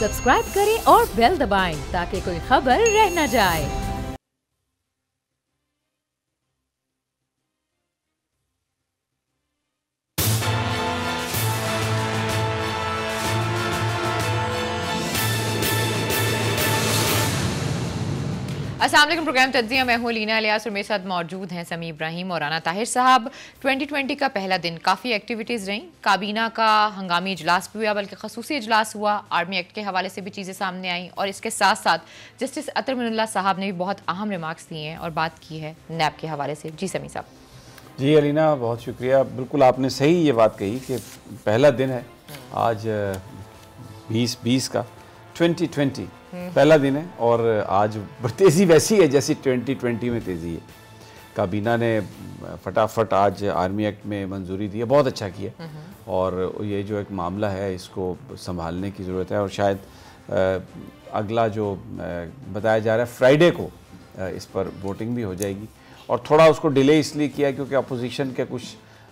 Subscribe करें और bell दबाएं ताकि कोई खबर रह न जाए। अस्सलाम वालेकुम। प्रोग्राम तज्जिया में हूं लीना इलियास और मेरे साथ मौजूद हैं समी इब्राहिम और राना ताहिर साहब। 2020 का पहला दिन काफ़ी एक्टिविटीज़ रहीं। काबीना का हंगामी इजलास भी हुआ, बल्कि खसूसी इजलास हुआ। आर्मी एक्ट के हवाले से भी चीज़ें सामने आई और इसके साथ साथ जस्टिस अतर मिनुल्लाह साहब ने भी बहुत अहम रिमार्क्स दिए हैं और बात की है नैब के हवाले से। जी समी साहब। जी अलीना, बहुत शुक्रिया। बिल्कुल आपने सही ये बात कही कि पहला दिन है आज 2020 का 2020 पहला दिन है और आज तेज़ी वैसी है जैसी 2020 में तेज़ी है। काबीना ने फटाफट आज आर्मी एक्ट में मंजूरी दी है, बहुत अच्छा किया। और ये जो एक मामला है इसको संभालने की ज़रूरत है और शायद अगला जो बताया जा रहा है फ्राइडे को इस पर वोटिंग भी हो जाएगी। और थोड़ा उसको डिले इसलिए किया क्योंकि अपोजिशन के कुछ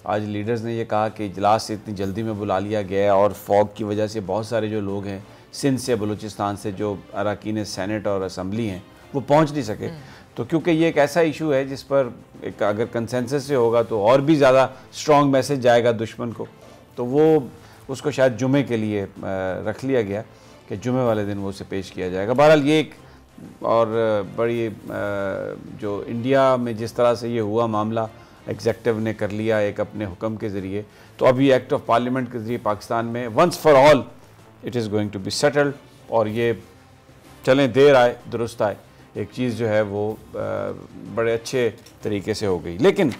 आज लीडर्स ने ये कहा कि इजलास इतनी जल्दी में बुला लिया गया है और फॉग की वजह से बहुत सारे जो लोग हैं सिंध से, बलूचिस्तान से, जो अरकान सेनेट और असम्बली हैं वो पहुंच नहीं सके। तो क्योंकि ये एक ऐसा इशू है जिस पर एक अगर कंसेंसस से होगा तो और भी ज़्यादा स्ट्रॉन्ग मैसेज जाएगा दुश्मन को, तो वो उसको शायद जुमे के लिए रख लिया गया कि जुमे वाले दिन वो उसे पेश किया जाएगा। बहरहाल ये एक और बड़ी जो इंडिया में जिस तरह से ये हुआ मामला, एग्जेक्टिव ने कर लिया एक अपने हुक्म के ज़रिए, तो अभी एक्ट ऑफ पार्लियामेंट के ज़रिए पाकिस्तान में once for all it is going to be settled. और ये चलें देर आए दुरुस्त आए, एक चीज़ जो है वो बड़े अच्छे तरीके से हो गई। लेकिन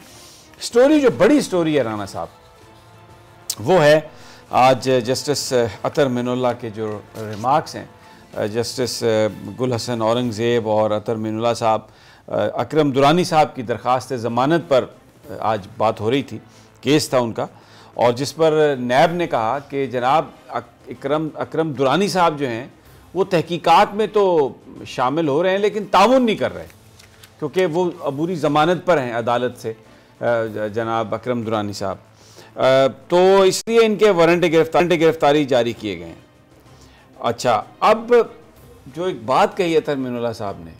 स्टोरी जो बड़ी स्टोरी है राना साहब वो है आज जस्टिस अतर मिनुल्लाह के जो रिमार्क्स हैं। जस्टिस गुल हसन औरंगज़ेब और अतर मिनुल्लाह साहब, अकरम दुरानी साहब की दरख्वास्त ज़मानत पर आज बात हो रही थी, केस था उनका, और जिस पर नैब ने कहा कि जनाब अकरम दुरानी साहब जो हैं वो तहकीकात में तो शामिल हो रहे हैं लेकिन ताउन नहीं कर रहे क्योंकि वो अबूरी ज़मानत पर हैं अदालत से जनाब अकरम दुरानी साहब, तो इसलिए इनके वारंट गिरफ्तारी जारी किए गए हैं। अच्छा, अब जो एक बात कही अतर मिनुल्लाह साहब ने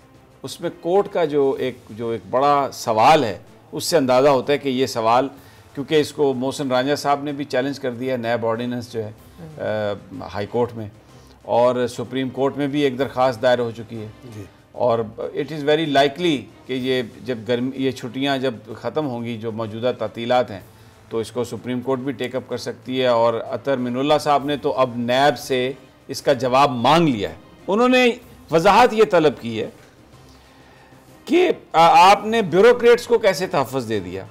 उसमें कोर्ट का जो एक बड़ा सवाल है उससे अंदाज़ा होता है कि ये सवाल, क्योंकि इसको मोहसिन रांझा साहब ने भी चैलेंज कर दिया है, नैब ऑर्डिनेंस जो है हाई कोर्ट में, और सुप्रीम कोर्ट में भी एक दरख्वास्त दायर हो चुकी है जी। और इट इज़ वेरी लाइकली कि ये जब ये छुट्टियां जब ख़त्म होंगी, जो मौजूदा तातीलात हैं, तो इसको सुप्रीम कोर्ट भी टेकअप कर सकती है। और अतर मिनुल्लाह साहब ने तो अब नैब से इसका जवाब मांग लिया है। उन्होंने वजाहत ये तलब की है कि आपने ब्यूरोक्रेट्स को कैसे तहफ़्फ़ुज़ दे दिया।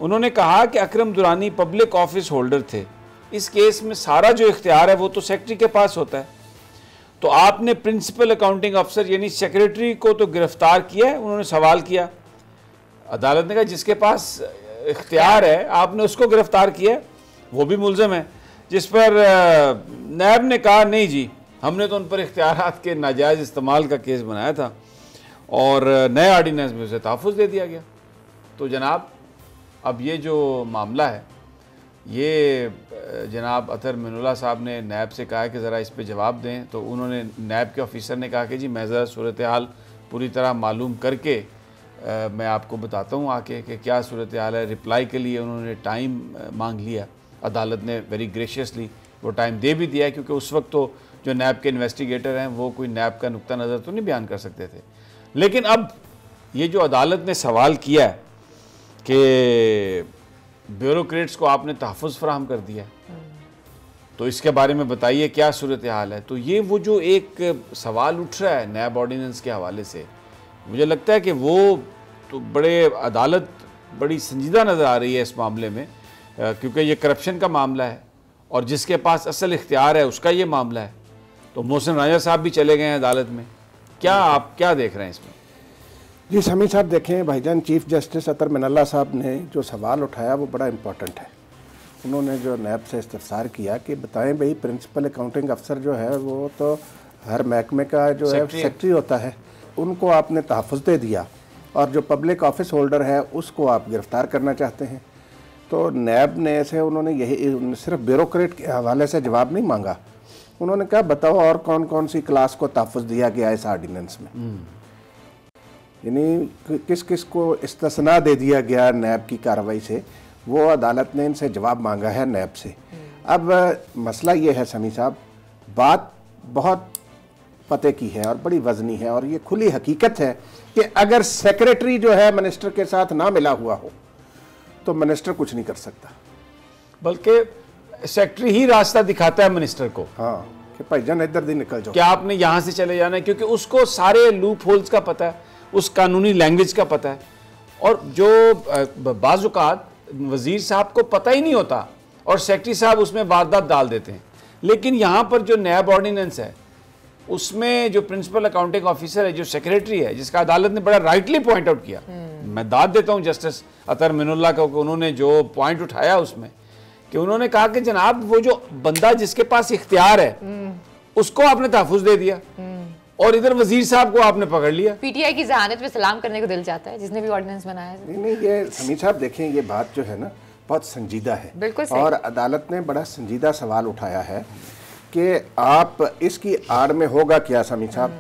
उन्होंने कहा कि अकरम दुरानी पब्लिक ऑफिस होल्डर थे, इस केस में सारा जो इख्तियार है वो तो सेक्रेटरी के पास होता है, तो आपने प्रिंसिपल अकाउंटिंग अफसर यानी सेक्रेटरी को तो गिरफ्तार किया है। उन्होंने सवाल किया, अदालत ने कहा जिसके पास इख्तियार है आपने उसको गिरफ्तार किया है, वो भी मुल्ज़म है। जिस पर नैब ने कहा नहीं जी, हमने तो उन पर इख्तियारात के नाजायज़ इस्तेमाल का केस बनाया था और नए ऑर्डिनेंस में उसे तहफ़्फ़ुज़ दे दिया गया। तो जनाब अब ये जो मामला है ये जनाब अतर मिनुल्लाह साहब ने नैब से कहा कि ज़रा इस पे जवाब दें, तो उन्होंने नैब के ऑफिसर ने कहा कि जी मैं ज़रा सूरत हाल पूरी तरह मालूम करके मैं आपको बताता हूँ आके कि क्या सूरत हाल है। रिप्लाई के लिए उन्होंने टाइम मांग लिया, अदालत ने वेरी ग्रेशियसली वो टाइम दे भी दिया है, क्योंकि उस वक्त तो जो नैब के इन्वेस्टिगेटर हैं वो कोई नैब का नुक्ता नज़र तो नहीं बयान कर सकते थे। लेकिन अब ये जो अदालत ने सवाल किया है कि ब्यूरोक्रेट्स को आपने तहफ़्फ़ुज़ फराहम कर दिया, तो इसके बारे में बताइए क्या सूरत हाल है। तो ये वो जो एक सवाल उठ रहा है नैब ऑर्डिनेंस के हवाले से, मुझे लगता है कि वो तो अदालत बड़ी संजीदा नज़र आ रही है इस मामले में, क्योंकि ये करप्शन का मामला है और जिसके पास असल इख्तियार है उसका ये मामला है। तो मोहसिन रांझा साहब भी चले गए हैं अदालत में, आप क्या देख रहे हैं इसमें? जी समी साहब, देखें भाईजान, चीफ जस्टिस अतर मिनुल्लाह साहब ने जो सवाल उठाया वो बड़ा इम्पोर्टेंट है। उन्होंने जो नैब से इस्तफसार किया कि बताएं भाई प्रिंसिपल अकाउंटिंग अफसर जो है वो तो हर महकमे का जो है सेक्रेटरी होता है, उनको आपने तहफ़्फ़ुज़ दे दिया और जो पब्लिक ऑफिस होल्डर है उसको आप गिरफ़्तार करना चाहते हैं। तो नैब ने ऐसे उन्होंने यही सिर्फ ब्यूरोक्रेट के हवाले से जवाब नहीं मांगा, उन्होंने कहा बताओ और कौन कौन सी क्लास को तहफ़्फ़ुज़ दिया गया इस आर्डिनेंस में, यानी किस किस को इस्तिस्ना दे दिया गया नैब की कार्रवाई से, वो अदालत ने इनसे जवाब मांगा है नैब से। अब मसला ये है समी साहब, बात बहुत पते की है और बड़ी वजनी है और ये खुली हकीकत है कि अगर सेक्रेटरी जो है मिनिस्टर के साथ ना मिला हुआ हो तो मिनिस्टर कुछ नहीं कर सकता, बल्कि सेक्रेटरी ही रास्ता दिखाता है मिनिस्टर को। हाँ, कि भाईजान इधर दिन निकल जाओ, क्या आपने यहाँ से चले जाना है, क्योंकि उसको सारे लूप होल्स का पता है, उस कानूनी लैंग्वेज का पता है। और जो बाज़ औक़ात वज़ीर साहब को पता ही नहीं होता और सेक्रेटरी साहब उसमें वारदात डाल देते हैं। लेकिन यहाँ पर जो नैब ऑर्डिनेंस है उसमें जो प्रिंसिपल अकाउंटिंग ऑफिसर है, जो सेक्रेटरी है, जिसका अदालत ने बड़ा राइटली पॉइंट आउट किया, मैं दाद देता हूँ जस्टिस अतर मिनुल्लाह को, उन्होंने जो पॉइंट उठाया उसमें कि उन्होंने कहा कि जनाब वो जो बंदा जिसके पास इख्तियार है उसको आपने तहफ़्फ़ुज़ दे दिया और इधर वजीर साहब को आपने पकड़ लिया। पीटीआई की जहानत पे सलाम करने को दिल चाहता है जिसने भी ऑर्डिनेंस बनाया है। नहीं, ये समीर साहब देखें, ये बात जो है ना बहुत संजीदा है, बिल्कुल सही। और अदालत ने बड़ा संजीदा सवाल उठाया है कि आप इसकी आड़ में होगा क्या समीर साहब,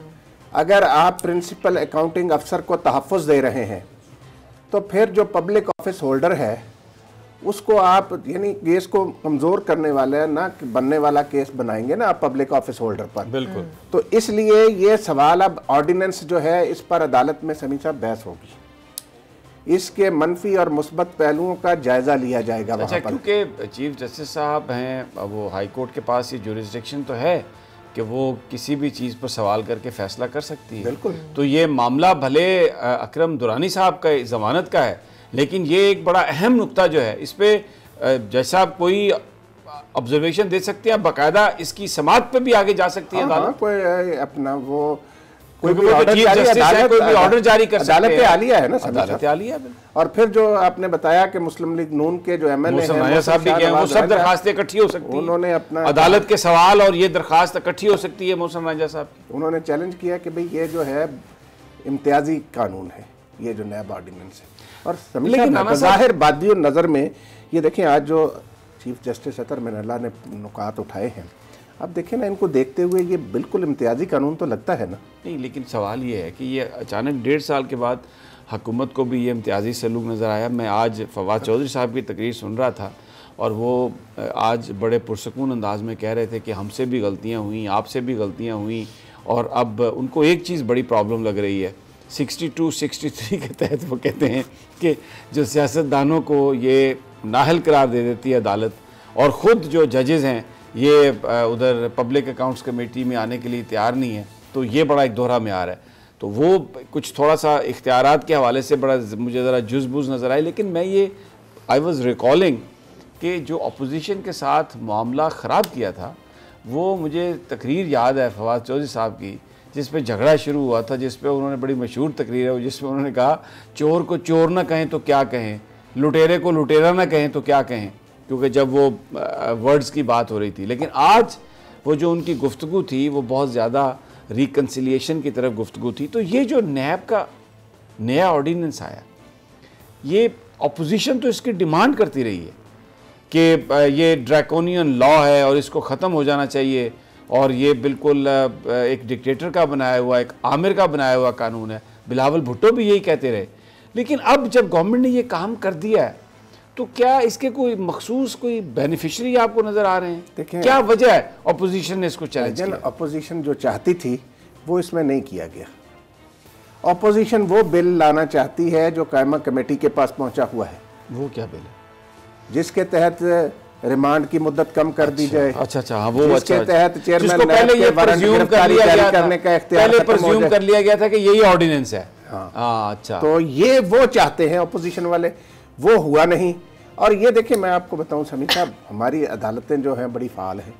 अगर आप प्रिंसिपल अकाउंटिंग अफसर को तहफ़्फ़ुज़ दे रहे हैं तो फिर जो पब्लिक ऑफिस होल्डर है उसको आप यानी केस को कमज़ोर करने वाला ना बनने वाला केस बनाएंगे ना आप पब्लिक ऑफिस होल्डर पर। बिल्कुल। तो इसलिए ये सवाल अब ऑर्डिनेंस जो है इस पर अदालत में समीर साहब बहस होगी, इसके मनफी और मुस्बत पहलुओं का जायजा लिया जाएगा। अच्छा, क्योंकि चीफ जस्टिस साहब हैं, वो हाई कोर्ट के पास ये जुरिस्डिक्शन तो है कि वो किसी भी चीज़ पर सवाल करके फैसला कर सकती है। बिल्कुल। तो ये मामला भले अकरम दुरानी साहब का ज़मानत का है, लेकिन ये एक बड़ा अहम नुक्ता जो है, इस पर जैसा आप कोई ऑब्जर्वेशन दे सकते हैं, बाकायदा इसकी समात पे भी आगे जा सकती है अदालत। कोई अपना वो कोई भी ऑर्डर जारी कर सकते हैं, अदालत आलिया है ना, अदालत आलिया है। और फिर जो आपने बताया कि मुस्लिम लीग नून के जो एमएलए हैं साहब भी गए, वो सब दरखास्तें इकट्ठी हो सकती हैं, उन्होंने अपना अदालत के सवाल और ये दरखास्त इकट्ठी हो सकती है। मोहसिन राजा साहब उन्होंने चैलेंज किया कि भाई ये जो है इम्तियाजी कानून है, ये जो नैब ऑर्डिनेंस है। और ज़ाहिर बादियों नज़र में ये देखें, आज जो चीफ जस्टिस अतर मिनुल्लाह ने नुकात उठाए हैं, अब देखें ना, इनको देखते हुए ये बिल्कुल इम्तियाजी कानून तो लगता है ना। नहीं, लेकिन सवाल ये है कि ये अचानक 1.5 साल के बाद हुकूमत को भी ये इम्तियाजी सलूक नज़र आया। मैं आज फवाद चौधरी साहब की तकरीर सुन रहा था और वो आज बड़े पुरसकून अंदाज में कह रहे थे कि हमसे भी गलतियाँ हुई, आपसे भी गलतियाँ हुई, और अब उनको एक चीज़ बड़ी प्रॉब्लम लग रही है। 62-63 के तहत वो कहते हैं कि जो सियासतदानों को ये नाहल करार दे देती है अदालत, और ख़ुद जो जजेज़ हैं ये उधर पब्लिक अकाउंट्स कमेटी में आने के लिए तैयार नहीं है, तो ये बड़ा एक दोहरा म्यार है। तो वो कुछ थोड़ा सा इख्तियारात के हवाले से बड़ा मुझे ज़रा जुज़बुज़ नज़र आए। लेकिन मैं ये आई वॉज़ रिकॉलिंग कि जो अपोजिशन के साथ मामला ख़राब किया था, वो मुझे तकरीर याद है फवाद चौधरी साहब की, जिस पे झगड़ा शुरू हुआ था, जिस पे उन्होंने बड़ी मशहूर तकरीर है, जिसमें उन्होंने कहा चोर को चोर ना कहें तो क्या कहें, लुटेरे को लुटेरा ना कहें तो क्या कहें, क्योंकि जब वो वर्ड्स की बात हो रही थी। लेकिन आज वो जो उनकी गुफ्तगू थी वो बहुत ज़्यादा रिकन्सिलिएशन की तरफ गुफ्तगू थी। तो ये जो नैब का नया ऑर्डिनेंस आया, ये अपोजिशन तो इसकी डिमांड करती रही है कि ये ड्रैकोनियन लॉ है और इसको ख़त्म हो जाना चाहिए, और ये बिल्कुल एक डिक्टेटर का बनाया हुआ, एक आमिर का बनाया हुआ कानून है। बिलावल भुट्टो भी यही कहते रहे। लेकिन अब जब गवर्नमेंट ने ये काम कर दिया है, तो क्या इसके कोई मखसूस कोई बेनिफिशरी आपको नज़र आ रहे हैं? देखें, क्या वजह है अपोजिशन ने इसको चैलेंज किया? अपोजिशन जो चाहती थी वो इसमें नहीं किया गया। अपोजिशन वो बिल लाना चाहती है जो कायमा कमेटी के पास पहुंचा हुआ है। वो क्या बिल है? जिसके तहत रिमांड की मुद्दत कम कर दी जाए। अच्छा, हाँ, वो जिसके तहत चेयरमैन पहले ये प्रेज्यूम कर लिया गया करने का इख्तियार प्रेज्यूम कर लिया गया था कि यही ऑर्डिनेंस है। हाँ, अच्छा, तो ये वो चाहते हैं अपोजिशन वाले, वो हुआ नहीं। और ये देखिए, मैं आपको बताऊं समीर साहब, हमारी अदालतें जो हैं बड़ी फ़ाल हैं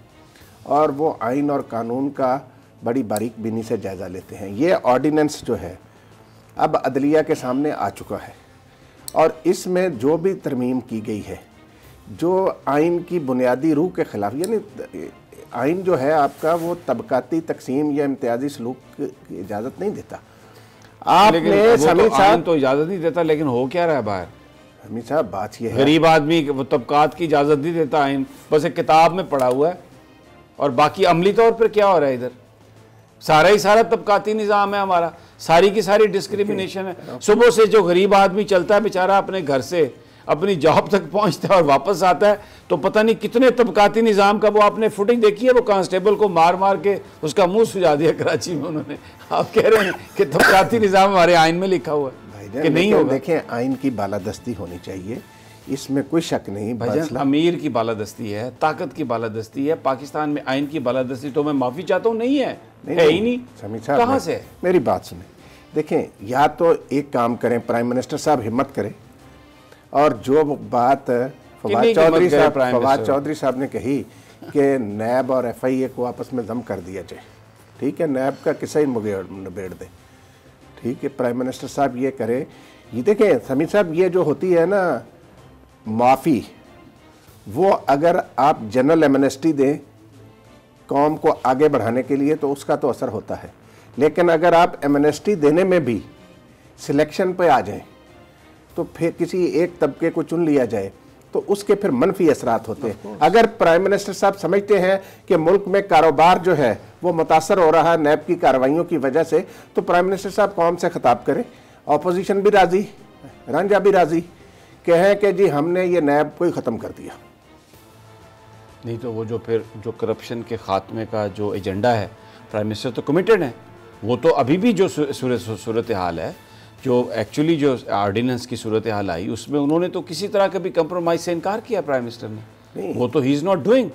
और वो आइन और कानून का बड़ी बारीक बीनी से जायज़ा लेते हैं। ये ऑर्डिनेंस जो है अब अदलिया के सामने आ चुका है और इसमें जो भी तरमीम की गई है जो आइन की बुनियादी रूह के ख़िलाफ़, यानी आइन जो है आपका वो तबकाती तकसीम या इम्तियाजी सलूक की इजाज़त नहीं देता। आपने समीर साहब तो इजाज़त नहीं देता, लेकिन हो क्या रहा है बाहर? समीर साहब बात ये है, गरीब आदमी वो तबकात की इजाज़त नहीं देता आइन, बस एक किताब में पढ़ा हुआ है और बाकी अमली तौर पर क्या हो रहा है इधर? सारा ही सारा तबकाती निज़ाम है हमारा, सारी की सारी डिस्क्रिमिनेशन है। सुबह से जो गरीब आदमी चलता है बेचारा अपने घर से अपनी जॉब तक पहुंचता है और वापस आता है, तो पता नहीं कितने तबकाती निज़ाम का वो आपने फुटेज देखी है, वो कांस्टेबल को मार मार के उसका मुंह सुझा दिया कराची में उन्होंने। आप कह रहे हैं कि तबकाती निज़ाम हमारे आइन में लिखा हुआ है कि नहीं होगा? देखें, आइन की बालादस्ती होनी चाहिए, इसमें कोई शक नहीं। भाईजान अमीर की बालादस्ती है, ताकत की बालादस्ती है, पाकिस्तान में आइन की बालादस्ती तो मैं माफ़ी चाहता हूँ नहीं है, है ही नहीं। समीर साहब कहाँ से? मेरी बात सुने, देखें या तो एक काम करें, प्राइम मिनिस्टर साहब हिम्मत करें और जो बात फवाद चौधरी साहब ने कही कि नैब और FIA को आपस में दम कर दिया जाए, ठीक है, नैब का किस्सा ही निबेड़ दे, ठीक है, प्राइम मिनिस्टर साहब ये करे। ये देखें समीर साहब, ये जो होती है ना माफ़ी, वो अगर आप जनरल एमनेस्टी दें कौम को आगे बढ़ाने के लिए तो उसका तो असर होता है, लेकिन अगर आप एमनेस्टी देने में भी सिलेक्शन पे आ जाएं तो फिर किसी एक तबके को चुन लिया जाए तो उसके फिर मनफी असरात होते हैं। अगर प्राइम मिनिस्टर साहब समझते हैं कि मुल्क में कारोबार जो है वो मुतासर हो रहा है नैब की कार्रवाइयों की वजह से, तो प्राइम मिनिस्टर साहब कौम से खिताब करें, अपोजिशन भी राज़ी, रांझा भी राज़ी, कहें कि जी हमने ये नैब को ही ख़त्म कर दिया। नहीं तो वो जो फिर जो करप्शन के ख़ात्मे का जो एजेंडा है, प्राइम मिनिस्टर तो कमिटेड है, वो तो अभी भी जो सूरत हाल है, जो एक्चुअली जो ऑर्डिनेंस की सूरत हाल आई उसमें उन्होंने तो किसी तरह का भी कंप्रोमाइज़ से इनकार किया प्राइम मिनिस्टर ने। वो तो he is not doing.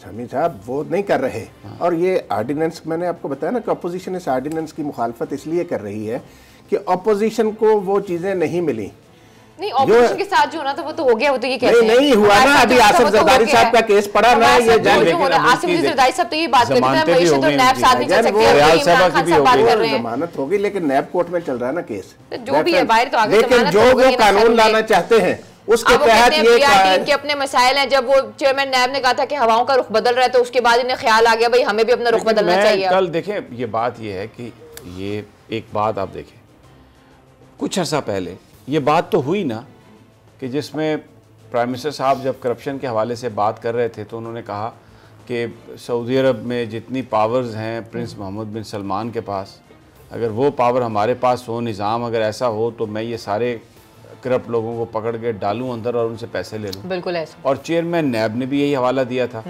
Sameer साहब वो नहीं कर रहे। और ये ऑर्डिनेंस मैंने आपको बताया ना कि अपोजिशन इस ऑर्डिनेंस की मुखालफत इसलिए कर रही है कि अपोजिशन को वो चीज़ें नहीं मिली। नहीं, ऑपोजिशन के साथ जो होना था वो तो हो गया, वो तो ये कहते हैं नहीं हुआ ना। अभी आसिफ जरदारी साहब का केस पड़ा ना, ये आसिफ जरदारी साहब तो ये बात करते हैं मईशत और नैब साथ नहीं चल सकते, इमरान खान साहब बात कर रहे हैं, जमानत होगी लेकिन नैब कोर्ट में चल रहा है ना केस, जो भी है बाहर तो आगे, लेकिन जो वो कानून लाना चाहते हैं उसके तहत ये टीम के अपने मसाइल हैं। जब वो चेयरमैन नैब ने कहा था कि हवाओं का रुख बदल रहा है तो उसके बाद इन्हें ख्याल आ गया भाई हमें भी अपना रुख बदलना चाहिए। कल देखें, ये बात ये है कि ये एक बात आप देखें, कुछ अर्सा पहले ये बात तो हुई ना कि जिसमें प्राइम मिनिस्टर साहब जब करप्शन के हवाले से बात कर रहे थे तो उन्होंने कहा कि सऊदी अरब में जितनी पावर्स हैं प्रिंस मोहम्मद बिन सलमान के पास, अगर वो पावर हमारे पास हो, निज़ाम अगर ऐसा हो तो मैं ये सारे करप्ट लोगों को पकड़ के डालूं अंदर और उनसे पैसे ले लूं। बिल्कुल ऐसा। और चेयरमैन नैब ने भी यही हवाला दिया था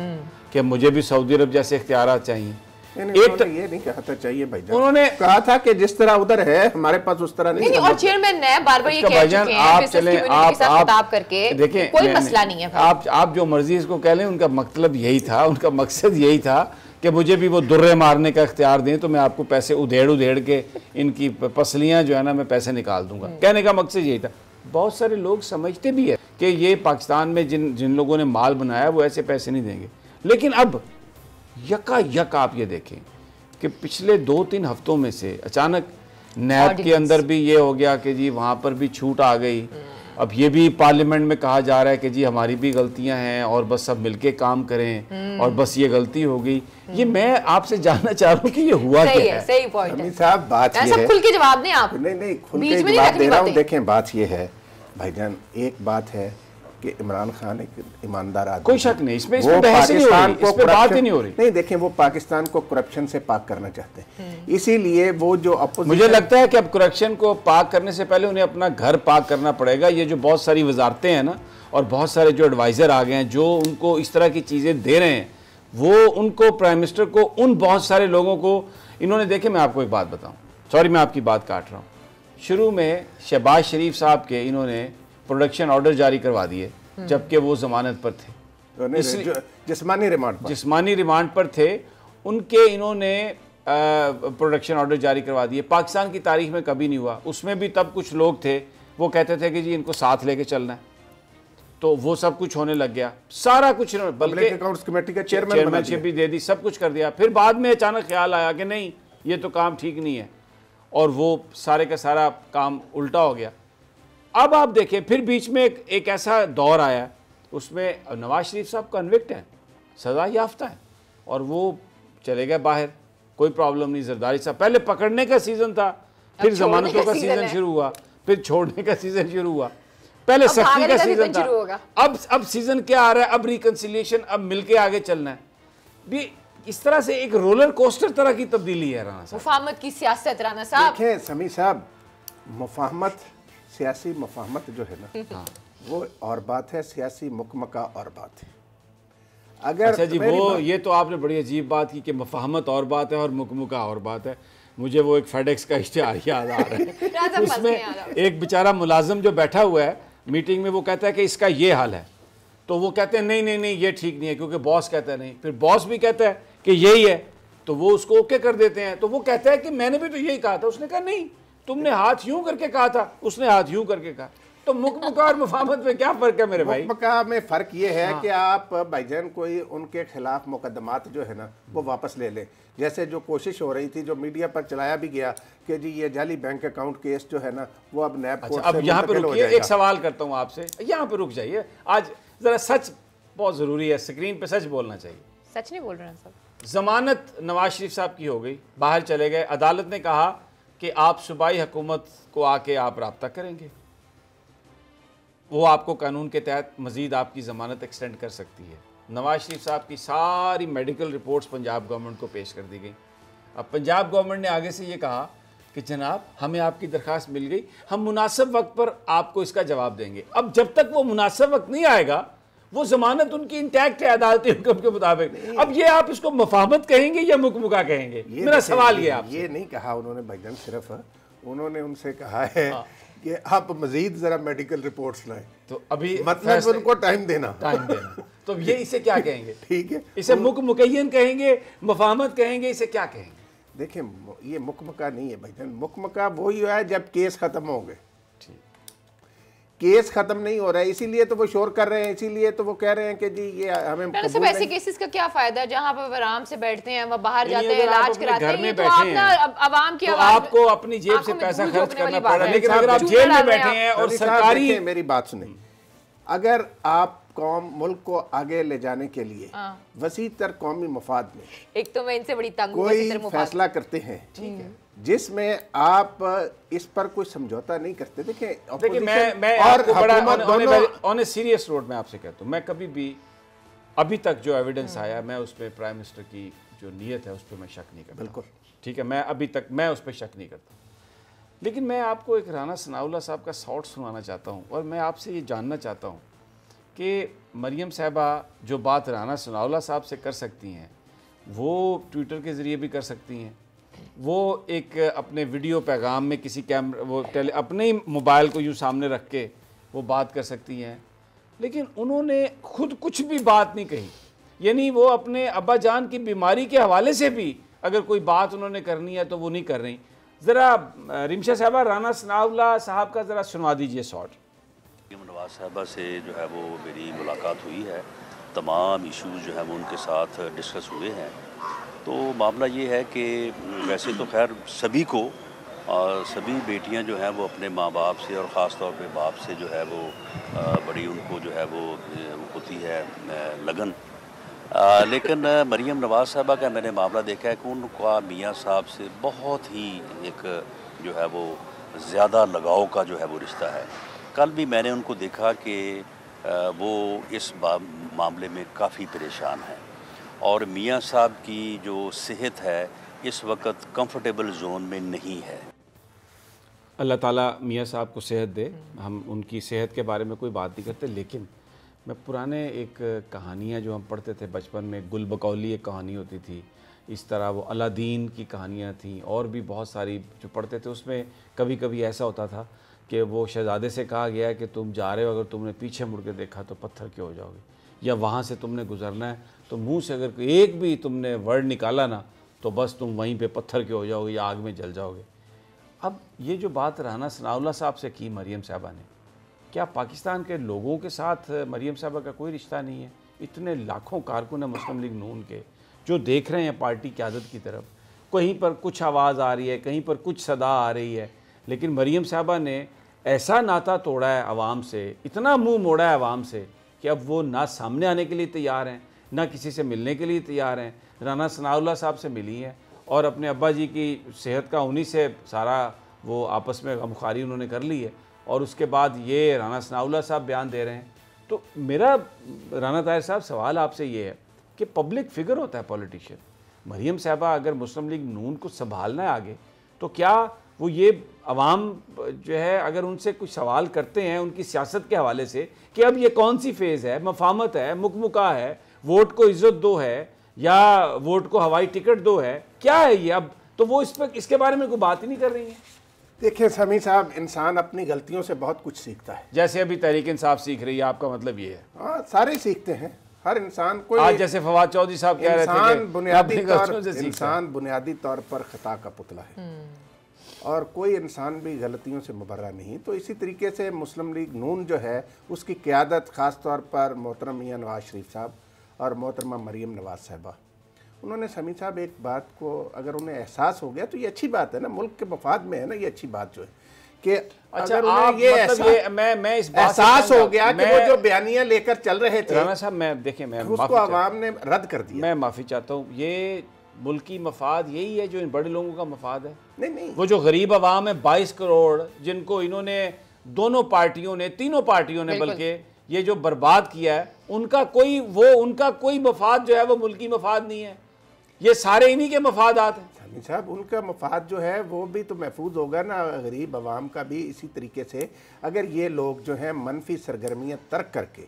कि मुझे भी सऊदी अरब जैसे इख्तियारात चाहिए। एक ये नहीं कहा था चाहिए भाईजान, उन्होंने कहा था कि जिस तरह उधर है हमारे पास उस तरह नहीं। और चेयरमैन नैब बार-बार ये कह चुके हैं आप चलें, आप करके देखें, कोई मसला नहीं है। आप जो मर्जी इसको कह लें, उनका मतलब यही था, उनका मकसद यही था कि मुझे भी वो दुर्रे मारने का इख्तियार दें तो मैं आपको पैसे उधेड़ के इनकी पसलियां जो है ना मैं पैसे निकाल दूंगा। कहने का मकसद यही था। बहुत सारे लोग समझते भी है कि ये पाकिस्तान में जिन लोगों ने माल बनाया वो ऐसे पैसे नहीं देंगे, लेकिन अब यक आप ये देखें कि पिछले 2-3 हफ्तों में से अचानक नैब के अंदर भी ये हो गया कि जी वहाँ पर भी छूट आ गई। अब ये भी पार्लियामेंट में कहा जा रहा है कि जी हमारी भी गलतियां हैं और बस सब मिलके काम करें और बस ये गलती हो गई। ये मैं आपसे जानना चाह रहा हूँ कि ये हुआ क्या है? सही पॉइंट है साहब, बात ये है, खुल के जवाब दें आप। नहीं खुल के जवाब दे रहा हूँ। देखें बात ये है भाईजान, एक बात है कि इमरान खान एक ईमानदार आदमी, कोई शक नहीं, इसमें पाकिस्तान को बात ही नहीं हो रही। नहीं देखें, वो पाकिस्तान को करप्शन से पाक करना चाहते हैं, इसीलिए वो जो मुझे लगता है कि अब करप्शन को पाक करने से पहले उन्हें अपना घर पाक करना पड़ेगा। ये जो बहुत सारी वजारतें हैं ना और बहुत सारे जो एडवाइज़र आ गए हैं जो उनको इस तरह की चीज़ें दे रहे हैं, वो उनको प्राइम मिनिस्टर को उन बहुत सारे लोगों को इन्होंने देखे। मैं आपको एक बात बताऊँ, सॉरी मैं आपकी बात काट रहा हूँ। शुरू में शहबाज शरीफ साहब के इन्होंने प्रोडक्शन ऑर्डर जारी करवा दिए जबकि वो जमानत पर थे, जिस्मानी रिमांड पर थे, उनके इन्होंने प्रोडक्शन ऑर्डर जारी करवा दिए। पाकिस्तान की तारीख में कभी नहीं हुआ। उसमें भी तब कुछ लोग थे वो कहते थे कि जी इनको साथ लेके चलना है, तो वो सब कुछ होने लग गया, सारा कुछ, बल्कि अकाउंट्स कमेटी का चेयरमैनशिप भी दे दी, सब कुछ कर दिया। फिर बाद में अचानक ख्याल आया कि नहीं ये तो काम ठीक नहीं है और वो सारे का सारा काम उल्टा हो गया। अब आप देखें फिर बीच में एक ऐसा दौर आया, उसमें नवाज शरीफ साहब कन्विक्ट हैं, सज़ा याफ्ता है और वो चले गए बाहर, कोई प्रॉब्लम नहीं। जरदारी साहब पहले पकड़ने का सीज़न था, फिर जमानतों का सीज़न शुरू हुआ, फिर छोड़ने का सीज़न शुरू हुआ, पहले सख्ती का सीज़न था, अब सीज़न क्या आ रहा है? अब रिकन्सिलिएशन, अब मिलके आगे चलना है। भी इस तरह से एक रोलर कोस्टर तरह की तब्दीली है राना साहब। मुफाहमत की सियासत राना साहब। देखिए समी साहब, मुफाहमत, सियासी मुफाहमत जो है ना वो और बात है, सियासी मुकमका और बात है। अगर अच्छा जी, वो ये तो आपने बड़ी अजीब बात की कि मुफाहमत और बात है और मुकमका और बात है। मुझे वो एक फेडेक्स का इश्तिहार याद आ रहा है उसमें एक बेचारा मुलाजिम जो बैठा हुआ है मीटिंग में, वो कहता है कि इसका ये हाल है, तो वो कहते हैं नहीं नहीं नहीं ये ठीक नहीं है क्योंकि बॉस कहता है नहीं, फिर बॉस भी कहता है कि यही है, तो वो उसको ओके कर देते हैं। तो वो कहता है कि मैंने भी तो यही कहा था। उसने कहा नहीं, तुमने हाथ यूं करके कहा था, उसने हाथ यूं करके कहा। तो मुकमका और मुफाहमत में क्या फ़र्क है मेरे भाई? मुकमका में फ़र्क ये है कि आप भाईजान कोई उनके खिलाफ मुकदमात जो है ना वो वापस ले लें। जैसे जो कोशिश हो रही थी, जो मीडिया पर चलाया भी गया कि जी ये जाली बैंक अकाउंट केस जो है ना वो अब नैब कोर्ट से अब यहाँ पे मुंतकिल हो रुकिए, जाएगा। एक सवाल करता हूँ आपसे, यहाँ पे रुक जाइए। आज ज़रा सच बहुत ज़रूरी है, स्क्रीन पे सच बोलना चाहिए। सच नहीं बोल रहे हैं सब। ज़मानत नवाज शरीफ साहब की हो गई, बाहर चले गए, अदालत ने कहा कि आप सूबाई हुकूमत को आके आप रब्ता करेंगे, वो आपको कानून के तहत मज़ीद आपकी ज़मानत एक्सटेंड कर सकती है। नवाज शरीफ साहब की सारी मेडिकल रिपोर्ट्स पंजाब गवर्नमेंट को पेश कर दी गई। अब पंजाब गवर्नमेंट ने आगे से ये कहा कि जनाब हमें आपकी दरख्वास्त मिल गई, हम मुनासिब वक्त पर आपको इसका जवाब देंगे। अब जब तक वो मुनासिब वक्त नहीं आएगा, वो जमानत उनकी इंटैक्ट है अदालती हुक्म के मुताबिक। अब ये आप इसको मुफाहमत कहेंगे या मुकमुका कहेंगे? मेरा सवाल ये आपसे। ये नहीं कहा उन्होंने भाईजान, सिर्फ उन्होंने उनसे कहा है कि आप मजीद जरा मेडिकल रिपोर्ट्स लाएं, तो अभी मतलब उनको टाइम देना। तो ये इसे क्या कहेंगे? ठीक है, इसे मुकमुकय्यन कहेंगे, मुफाहमत कहेंगे, इसे क्या कहेंगे? देखिए ये मुकमका नहीं है भाईजान, मुकमका वही है जब केस खत्म हो गए। केस खत्म नहीं हो रहा है, इसीलिए तो वो शोर कर रहे हैं, इसीलिए तो वो कह रहे हैं कि जी ये हमें सब ऐसे केसेस का क्या फायदा है जहां पर आराम से बैठते हैं, वह बाहर जाते हैं, अगर आप इलाज अपने कराते घर हैं, में ये तो बैठे अपना हैं, आवाम की तो आवाज आपको अपनी जेब से आंखों में पैसा धूल खर्च झोंकने वाली करना बात पड़ रहा है। है। लेकिन अगर आप चूना जेल में डाल रहे बैठे हैं हैं और अली साहब, सरकारी, देखिए मेरी बात सुनिए, अगर आप कौम मुल्क को आगे ले जाने के लिए वसी तर कौमी मफाद में एक तो मैं इनसे बड़ी तंग हूं, कोई इसी तरह मुफाद। फैसला करते हैं, ठीक है, जिसमें आप इस पर कोई समझौता नहीं करते। देखिए मैं आपको बड़ा ऑन ए सीरियस नोट में आपसे कहता हूँ, मैं कभी भी अभी तक जो एविडेंस आया, मैं उस पर प्राइम मिनिस्टर की जो नीयत है उस पर मैं शक नहीं करता। बिल्कुल ठीक है, मैं अभी तक मैं उस पर शक नहीं करता। लेकिन मैं आपको एक राना सनाउल्लाह साहब का शॉर्ट सुनाना चाहता हूँ, और मैं आपसे ये जानना चाहता हूँ कि मरियम साहबा जो बात राना सनाउल्लाह साहब से कर सकती हैं, वो ट्विटर के ज़रिए भी कर सकती हैं, वो एक अपने वीडियो पैगाम में किसी कैमरा अपने ही मोबाइल को यूँ सामने रख के वो बात कर सकती हैं, लेकिन उन्होंने खुद कुछ भी बात नहीं कही। यानी वो अपने अब्बा जान की बीमारी के हवाले से भी अगर कोई बात उन्होंने करनी है तो वो नहीं कर रही। ज़रा रिमशा साहबा राना सनाउल्लाह साहब का ज़रा सुनवा दीजिए शॉर्ट। नवाज साहबा से जो है वो मेरी मुलाकात हुई है, तमाम इश्यूज़ जो है वो उनके साथ डिस्कस हुए हैं। तो मामला ये है कि वैसे तो खैर सभी को सभी बेटियां जो हैं वो अपने माँ बाप से और ख़ास तौर पे बाप से जो है वो बड़ी उनको जो है वो होती है लगन। लेकिन मरियम नवाज साहबा का मैंने मामला देखा है कि उनका मियाँ साहब से बहुत ही एक जो है वो ज़्यादा लगाव का जो है वो रिश्ता है। कल भी मैंने उनको देखा कि वो इस मामले में काफ़ी परेशान हैं, और मियाँ साहब की जो सेहत है इस वक्त कंफर्टेबल जोन में नहीं है। अल्लाह ताला मियाँ साहब को सेहत दे, हम उनकी सेहत के बारे में कोई बात नहीं करते। लेकिन मैं पुराने एक कहानियाँ जो हम पढ़ते थे बचपन में, गुल बकौली एक कहानी होती थी, इस तरह वो अलादीन की कहानियाँ थीं, और भी बहुत सारी जो पढ़ते थे, उसमें कभी कभी ऐसा होता था कि वो शहज़ादे से कहा गया कि तुम जा रहे हो, अगर तुमने पीछे मुड़ के देखा तो पत्थर के हो जाओगे, या वहाँ से तुमने गुजरना है तो मुंह से अगर एक भी तुमने वर्ड निकाला ना तो बस तुम वहीं पे पत्थर के हो जाओगे या आग में जल जाओगे। अब ये जो बात राना सनाउल्लाह साहब से की मरियम साहबा ने, क्या पाकिस्तान के लोगों के साथ मरियम साहबा का कोई रिश्ता नहीं है? इतने लाखों कारकुन है मुस्लिम लीग नून के जो देख रहे हैं पार्टी क़यादत की तरफ, कहीं पर कुछ आवाज़ आ रही है, कहीं पर कुछ सदा आ रही है, लेकिन मरियम साहबा ने ऐसा नाता तोड़ा है आवाम से, इतना मुंह मोड़ा है आवाम से कि अब वो ना सामने आने के लिए तैयार हैं, ना किसी से मिलने के लिए तैयार हैं। राना सनाउल्लाह साहब से मिली हैं और अपने अब्बा जी की सेहत का उन्हीं से सारा वो आपस में गमखारी उन्होंने कर ली है, और उसके बाद ये राना सनाउल्लाह साहब बयान दे रहे हैं। तो मेरा राना ताहिर साहब सवाल आपसे ये है कि पब्लिक फिगर होता है पॉलिटिशियन, मरियम साहबा अगर मुस्लिम लीग नून को संभालना है आगे, तो क्या वो ये अवाम जो है अगर उनसे कुछ सवाल करते हैं उनकी सियासत के हवाले से कि अब ये कौन सी फेज़ है, मफामत है, मुकमुका है, वोट को इज़्ज़त दो है या वोट को हवाई टिकट दो है, क्या है ये? अब तो वो इस पर इसके बारे में कोई बात ही नहीं कर रही है। देखिए समी साहब, इंसान अपनी गलतियों से बहुत कुछ सीखता है। जैसे अभी तहरीक इंसाफ सीख रही है, आपका मतलब ये है? हाँ, सारे सीखते हैं, हर इंसान कोई। आज जैसे फवाद चौधरी साहब कह रहे थे कि इंसान बुनियादी तौर पर खता का पुतला है और कोई इंसान भी गलतियों से मुबर्रा नहीं। तो इसी तरीके से मुस्लिम लीग नून जो है उसकी क़यादत ख़ास तौर पर मोहतरम मियां नवाज शरीफ साहब और मोहतरमा मरीम नवाज साहबा, उन्होंने समी साहब एक बात को अगर उन्हें एहसास हो गया तो ये अच्छी बात है ना, मुल्क के मफाद में है ना, ये अच्छी बात जो है कि अच्छा, अगर उन्हें ये मतलब मैं इस बात एहसास हो गया कि वो जो बयानियां लेकर चल रहे थे राना साहब, मैं उसको आवाम ने रद्द कर दिया। मैं माफ़ी चाहता हूँ, ये मुल्की मफाद यही है जो इन बड़े लोगों का मफाद है? नहीं, वो जो गरीब आवाम है 22 करोड़ जिनको इन्होंने दोनों पार्टियों ने, तीनों पार्टियों ने बल्कि ये जो बर्बाद किया है, उनका कोई मफाद जो है वो मुल्की मफाद नहीं है, ये सारे इन्हीं के मफादात हैं। समी साहब, उनका मफाद जो है वो भी तो महफूज होगा ना, गरीब आवाम का भी। इसी तरीके से अगर ये लोग जो हैं मनफी सरगर्मियाँ तर्क करके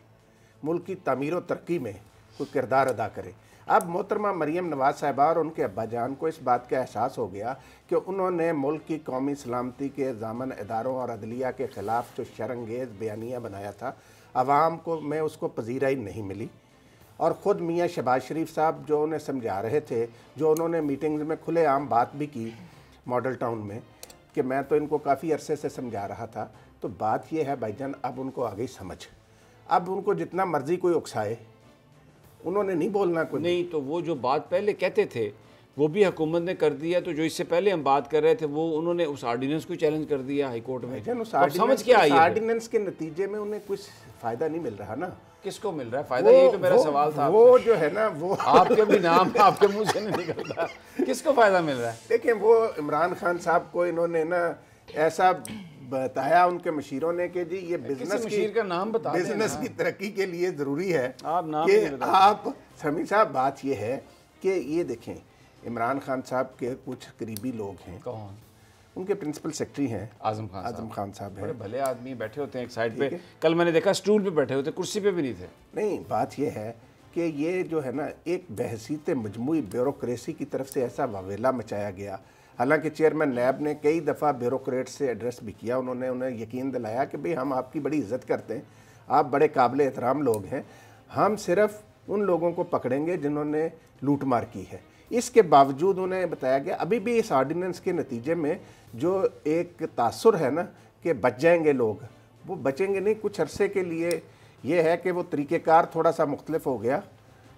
मुल्क की तमीर व तरक्की में कोई किरदार अदा करें। अब मोहतरमा मरीम नवाज साहबा और उनके अब्बा जान को इस बात का एहसास हो गया कि उन्होंने मुल्क की कौमी सलामती के ज़ामन इदारों और अदलिया के ख़िलाफ़ जो शरंगेज़ बयानियाँ बनाया था, आवाम को में उसको पजीराई नहीं मिली। और ख़ुद मियाँ शहबाज शरीफ साहब जो उन्हें समझा रहे थे, जो उन्होंने मीटिंग्स में खुलेआम बात भी की मॉडल टाउन में कि मैं तो इनको काफ़ी अरसे से समझा रहा था। तो बात यह है भाईजान, अब उनको आ गई समझ। अब उनको जितना मर्जी कोई उकसाए, उन्होंने नहीं बोलना कोई नहीं। तो वो जो बात पहले कहते थे वो भी हुकूमत ने कर दिया, तो जो इससे पहले हम बात कर रहे थे वो उन्होंने उस आर्डिनेंस को चैलेंज कर दिया हाई कोर्ट में। समझ क्या आई? आर्डिनेंस के नतीजे में उन्हें कुछ फ़ायदा नहीं मिल रहा ना। किसको मिल रहा है फ़ायदा? यही तो मेरा सवाल था। वो जो है ना, वो आपके भी नाम आपके मुंह से नहीं निकलता, किसको फ़ायदा मिल रहा है? देखिए, वो इमरान खान साहब को इन्होंने ना ऐसा बताया उनके मशीरों ने कि जी ये बिजनेस का नाम बता, बिजनेस की तरक्की के लिए ज़रूरी है आप नाम कि आप समी साहब, बात ये है कि ये देखें, इमरान खान साहब के कुछ करीबी लोग हैं। कौन? उनके प्रिंसिपल सेक्रेटरी हैं आजम खान साहब हैं। बड़े भले आदमी, बैठे होते हैं एक साइड पे। कल मैंने देखा स्टूल पे बैठे होते, कुर्सी पे भी नहीं थे। नहीं, बात ये है कि ये जो है ना, एक बहसीत मजमूई ब्यूरोक्रेसी की तरफ से ऐसा वावेला मचाया गया। हालांकि चेयरमैन नैब ने कई दफ़ा ब्यूरोक्रेट से एड्रेस भी किया, उन्होंने उन्हें यकीन दिलाया कि भाई हम आपकी बड़ी इज़्ज़त करते हैं, आप बड़े काबिल एहतराम लोग हैं, हम सिर्फ उन लोगों को पकड़ेंगे जिन्होंने लूट मार की है। इसके बावजूद उन्हें बताया गया अभी भी इस आर्डिनेंस के नतीजे में जो एक तासुर है ना कि बच जाएंगे लोग, वो बचेंगे नहीं। कुछ अरसे के लिए ये है कि वो तरीक़ेकार थोड़ा सा मुख्तलिफ हो गया,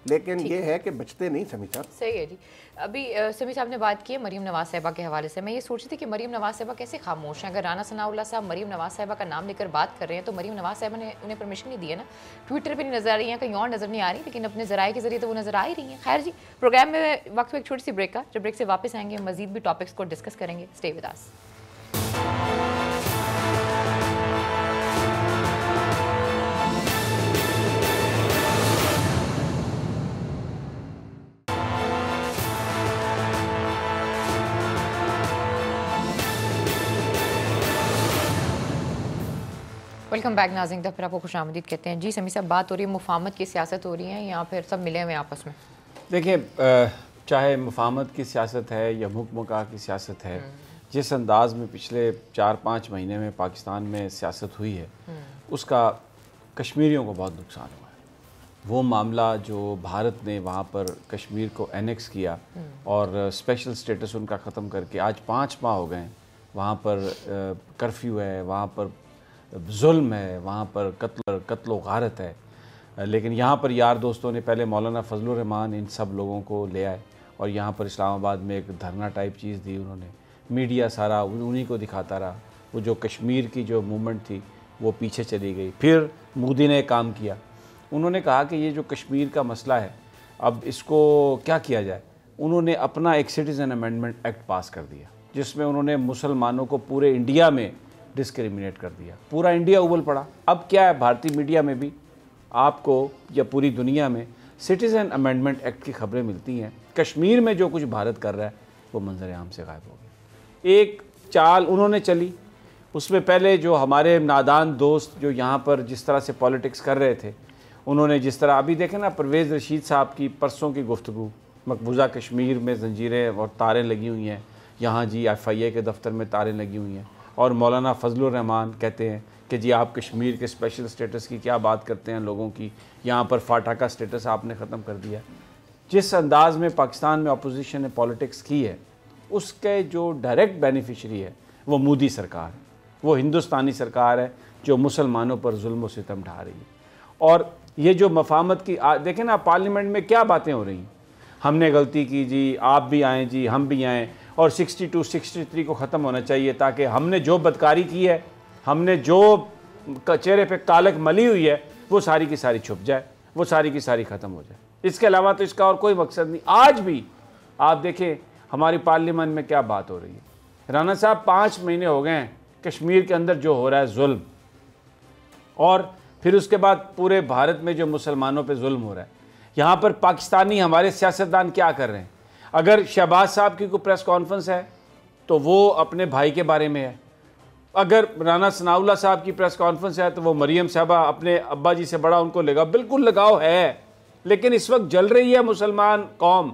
लेकिन ये है कि बचते नहीं। समी साहब सही है जी। अभी समी साहब ने बात की है मरीम नवाज साहिबा के हवाले से। मैं ये सोच रही थी कि मरीम नवाज साहिबा कैसे खामोश हैं। अगर राना सनाउल्लाह साहब मरीम नवाज साहिबा का नाम लेकर बात कर रहे हैं तो मरीम नवाज साहिबा ने उन्हें परमिशन नहीं दी है ना। ट्विटर पे नहीं नजर आ रही हैं, कहीं और नजर नहीं आ रही, लेकिन अपने ज़राए के जरिए तो वो नजर आ ही रही हैं। खैर जी, प्रोग्राम में वक्त एक छोटी सी ब्रेक का, जब ब्रेक से वापस आएंगे मजीद भी टॉपिक्स को डिस्कस करेंगे। Stay with us. Welcome back नाज़रीन, तब फिर आपको खुशामदीद कहते हैं। जी समी साहब, बात हो रही है मुफाहमत की सियासत हो रही है या फिर सब मिले हुए आपस में? देखिए, चाहे मुफाहमत की सियासत है या मुकमुका की सियासत है, जिस अंदाज़ में पिछले 4-5 महीने में पाकिस्तान में सियासत हुई है उसका कश्मीरियों को बहुत नुकसान हुआ है। वो मामला जो भारत ने वहाँ पर कश्मीर को एनेक्स किया और स्पेशल स्टेटस उनका ख़त्म करके आज 5 माह हो गए, वहाँ पर कर्फ्यू है, वहाँ पर जुल्म है, वहाँ पर कत्ल गारत है। लेकिन यहाँ पर यार दोस्तों ने पहले मौलाना फजलुर रहमान इन सब लोगों को ले आए और यहाँ पर इस्लामाबाद में एक धरना टाइप चीज़ दी उन्होंने। मीडिया सारा उन्हीं को दिखाता रहा। वो जो कश्मीर की जो मूवमेंट थी वो पीछे चली गई। फिर मोदी ने काम किया, उन्होंने कहा कि ये जो कश्मीर का मसला है अब इसको क्या किया जाए। उन्होंने अपना एक सिटीज़न अमेंडमेंट एक्ट पास कर दिया जिसमें उन्होंने मुसलमानों को पूरे इंडिया में डिस्क्रिमिनेट कर दिया। पूरा इंडिया उबल पड़ा। अब क्या है, भारतीय मीडिया में भी आपको या पूरी दुनिया में सिटीज़न अमेंडमेंट एक्ट की खबरें मिलती हैं कश्मीर में जो कुछ भारत कर रहा है वो मंजर आम से गायब हो गया। एक चाल उन्होंने चली, उसमें पहले जो हमारे नादान दोस्त जो यहाँ पर जिस तरह से पॉलिटिक्स कर रहे थे, उन्होंने जिस तरह अभी देखें ना, परवेज़ रशीद साहब की परसों की गुफ्तगू, मकबूजा कश्मीर में जंजीरें और तारें लगी हुई हैं, यहाँ जी FIA के दफ्तर में तारें लगी हुई हैं, और मौलाना फजलुर रहमान कहते हैं कि जी आप कश्मीर के स्पेशल स्टेटस की क्या बात करते हैं लोगों की, यहाँ पर फाटा का स्टेटस आपने ख़त्म कर दिया। जिस अंदाज़ में पाकिस्तान में अपोजिशन ने पॉलिटिक्स की है, उसके जो डायरेक्ट बेनिफिशरी है वो मोदी सरकार है, वो हिंदुस्तानी सरकार है जो मुसलमानों पर जुल्म व सितम ढा रही है। और ये जो मफामत की देखें ना, पार्लियामेंट में क्या बातें हो रही हैं, हमने गलती की जी, आप भी आएँ जी, हम भी आएँ, और 62, 63 को ख़त्म होना चाहिए ताकि हमने जो बदकारी की है, हमने जो चेहरे पे कालक मली हुई है, वो सारी की सारी छुप जाए, वो सारी की सारी ख़त्म हो जाए। इसके अलावा तो इसका और कोई मकसद नहीं। आज भी आप देखें हमारी पार्लियामेंट में क्या बात हो रही है। राना साहब 5 महीने हो गए हैं कश्मीर के अंदर जो हो रहा है जुल्म, और फिर उसके बाद पूरे भारत में जो मुसलमानों पे जुल्म हो रहा है, यहाँ पर पाकिस्तानी हमारे सियासतदान क्या कर रहे हैं। अगर शहबाज साहब की कोई प्रेस कॉन्फ्रेंस है तो वो अपने भाई के बारे में है, अगर राना सनाउल्लाह साहब की प्रेस कॉन्फ्रेंस है तो वो मरियम साहबा अपने अब्बा जी से बड़ा उनको लगा, बिल्कुल लगाव है। लेकिन इस वक्त जल रही है मुसलमान कौम,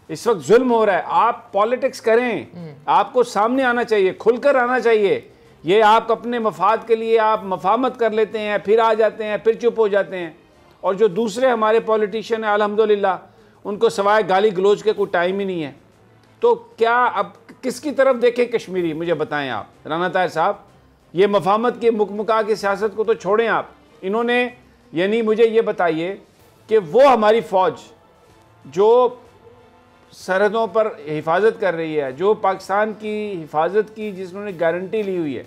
इस वक्त जुल्म हो रहा है। आप पॉलिटिक्स करें, आपको सामने आना चाहिए, खुलकर आना चाहिए। ये आप अपने मफाद के लिए आप मफामत कर लेते हैं, फिर आ जाते हैं, फिर चुप हो जाते हैं। और जो दूसरे हमारे पॉलिटिशियन हैं अल्हम्दुलिल्लाह, उनको सवाए गाली गलोच के कोई टाइम ही नहीं है। तो क्या अब किसकी तरफ देखें कश्मीरी, मुझे बताएं आप राना ताहिर साहब। ये मफामत के मुकमुका की सियासत को तो छोड़ें आप, इन्होंने यानी मुझे ये बताइए कि वो हमारी फ़ौज जो सरहदों पर हिफाजत कर रही है, जो पाकिस्तान की हिफाजत की जिन्होंने गारंटी ली हुई है,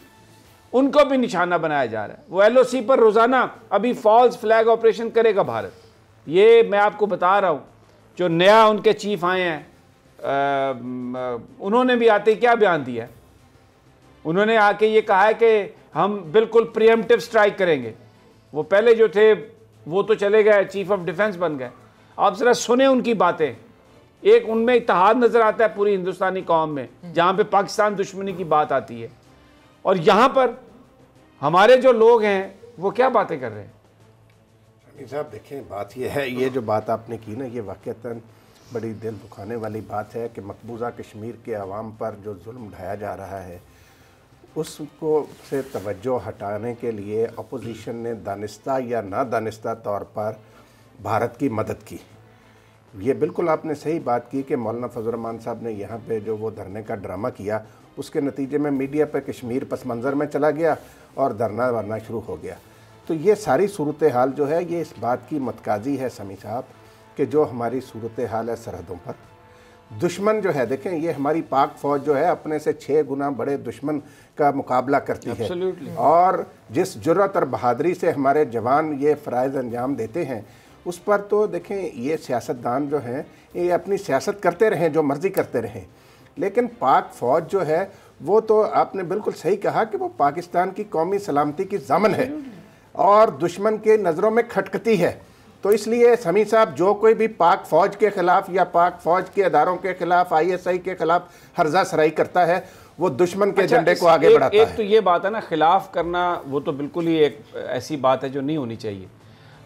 उनको भी निशाना बनाया जा रहा है। वो LOC पर रोज़ाना अभी फॉल्स फ्लैग ऑपरेशन करेगा भारत। ये मैं आपको बता रहा हूँ, जो नया उनके चीफ आए हैं, उन्होंने भी आते ही क्या बयान दिया है, उन्होंने आके ये कहा है कि हम बिल्कुल प्रीएम्प्टिव स्ट्राइक करेंगे। वो पहले जो थे वो तो चले गए, चीफ ऑफ डिफेंस बन गए। आप ज़रा सुने उनकी बातें, एक उनमें इत्तेहाद नज़र आता है पूरी हिंदुस्तानी कौम में, जहाँ पे पाकिस्तान दुश्मनी की बात आती है, और यहाँ पर हमारे जो लोग हैं वो क्या बातें कर रहे हैं। साहब देखें, बात ये है, ये जो बात आपने की ना, ये वाक़तन बड़ी दिल दुखाने वाली बात है कि मकबूजा कश्मीर के अवाम पर जो जुल्म ढाया जा रहा है, उसको से तवज्जो हटाने के लिए अपोजिशन ने दानिस्ता या ना दानिस्ता तौर पर भारत की मदद की। ये बिल्कुल आपने सही बात की कि मौलाना फजलुर रहमान साहब ने यहाँ पे जो वो धरने का ड्रामा किया, उसके नतीजे में मीडिया पर कश्मीर पस मंज़र में चला गया और धरना वरना शुरू हो गया। तो ये सारी सूरत हाल जो है, ये इस बात की मतकाजी है समी साहब कि जो हमारी सूरत हाल है सरहदों पर, दुश्मन जो है, देखें ये हमारी पाक फ़ौज जो है अपने से 6 गुना बड़े दुश्मन का मुकाबला करती है, और जिस जुर्रत और बहादुरी से हमारे जवान ये फ़राइज़ अंजाम देते हैं, उस पर तो देखें ये सियासतदान जो हैं ये अपनी सियासत करते रहें, जो मर्ज़ी करते रहें, लेकिन पाक फ़ौज जो है वो तो आपने बिल्कुल सही कहा कि वो पाकिस्तान की कौमी सलामती की ज़ामन है और दुश्मन के नज़रों में खटकती है। तो इसलिए समी साहब, जो कोई भी पाक फ़ौज के ख़िलाफ़ या पाक फ़ौज के अदारों के ख़िलाफ़, ISI के ख़िलाफ़ हर्जा सराई करता है, वो दुश्मन के झंडे को आगे बढ़ाता है। एक तो ये बात है ना, खिलाफ करना वो तो बिल्कुल ही एक ऐसी बात है जो नहीं होनी चाहिए।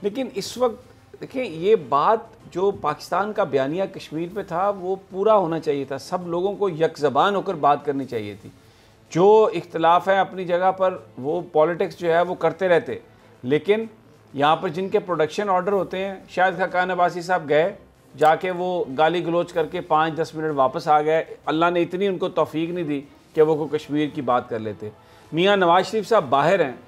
लेकिन इस वक्त देखिए, ये बात जो पाकिस्तान का बयानिया कश्मीर पे था वो पूरा होना चाहिए था, सब लोगों को यकज़बान होकर बात करनी चाहिए थी। जो इख्तलाफ है अपनी जगह पर, वो पॉलिटिक्स जो है वो करते रहते, लेकिन यहाँ पर जिनके प्रोडक्शन ऑर्डर होते हैं, शायद खाकान अब्बासी साहब गए, जाके वो गाली गलोच करके 5-10 मिनट वापस आ गए। अल्लाह ने इतनी उनको तौफीक नहीं दी कि वो को कश्मीर की बात कर लेते। मियाँ नवाज शरीफ साहब बाहर हैं,